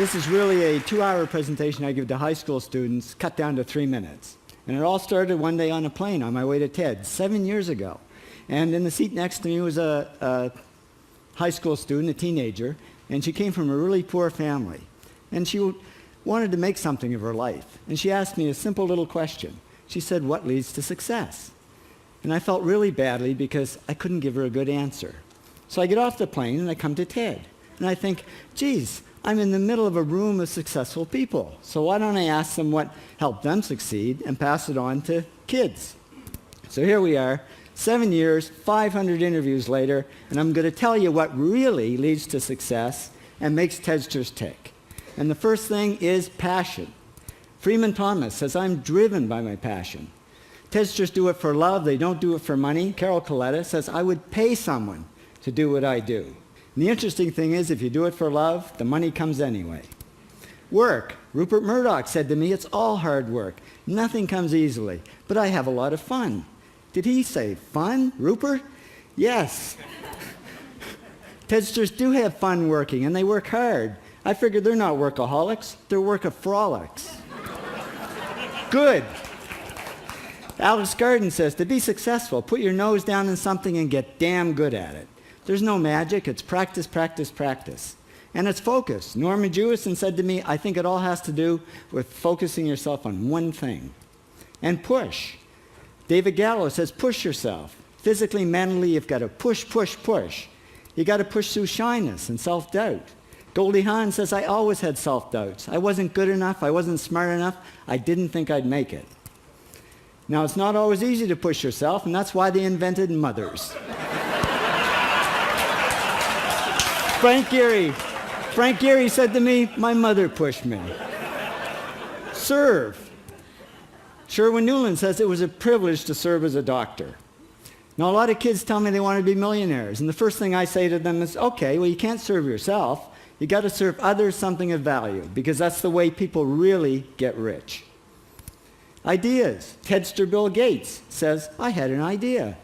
this is really a 2-hour presentation I give to high school students, cut down to 3 minutes. And it all started one day on a plane on my way to TED, 7 years ago. And in the seat next to me was a high school student, a teenager, and she came from a really poor family. And she wanted to make something of her life. And she asked me a simple little question. She said, "What leads to success?" And I felt really badly because I couldn't give her a good answer. So I get off the plane and I come to TED. And I think, geez, I'm in the middle of a room of successful people. So why don't I ask them what helped them succeed and pass it on to kids? So here we are, 7 years, 500 interviews later, and I'm going to tell you what really leads to success and makes TEDsters tick. And the first thing is passion. Freeman Thomas says, "I'm driven by my passion." TEDsters do it for love, they don't do it for money. Carol Coletta says, "I would pay someone to do what I do." And the interesting thing is, if you do it for love, the money comes anyway. Work. Rupert Murdoch said to me, "It's all hard work. Nothing comes easily, but I have a lot of fun." Did he say fun, Rupert? Yes. TEDsters do have fun working, and they work hard. I figured they're not workaholics, they're workaholics. Good. Alex Garden says, to be successful, put your nose down in something and get damn good at it. There's no magic, it's practice, practice, practice. And it's focus. Norman Jewison said to me, "I think it all has to do with focusing yourself on one thing." And push. David Gallo says, push yourself. Physically, mentally, you've got to push, push, push. You got to push through shyness and self-doubt. Goldie Hawn says, "I always had self-doubts. I wasn't good enough, I wasn't smart enough, I didn't think I'd make it." Now, it's not always easy to push yourself, and that's why they invented mothers. Frank Gehry said to me, "My mother pushed me." Serve. Sherwin Nuland says, "It was a privilege to serve as a doctor." Now, a lot of kids tell me they want to be millionaires, and the first thing I say to them is, okay, well, you can't serve yourself. You got to serve others something of value, because that's the way people really get rich. Ideas. TEDster Bill Gates says, "I had an idea."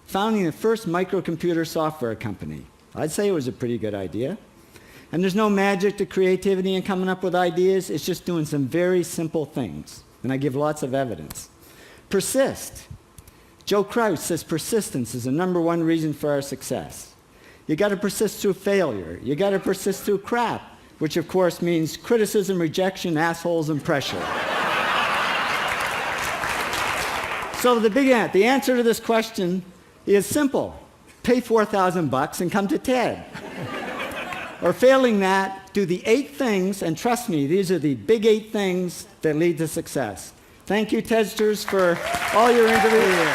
Founding the first microcomputer software company. I'd say it was a pretty good idea. And there's no magic to creativity and coming up with ideas. It's just doing some very simple things. And I give lots of evidence. Persist. Joe Kraus says persistence is the #1 reason for our success. You got to persist through failure. You got to persist through crap, which of course means criticism, rejection, assholes, and pressure. So the answer to this question is simple. Pay $4,000 and come to TED. Or failing that, do the 8 things, and trust me, these are the big 8 things that lead to success. Thank you, TEDsters, for all your interviews.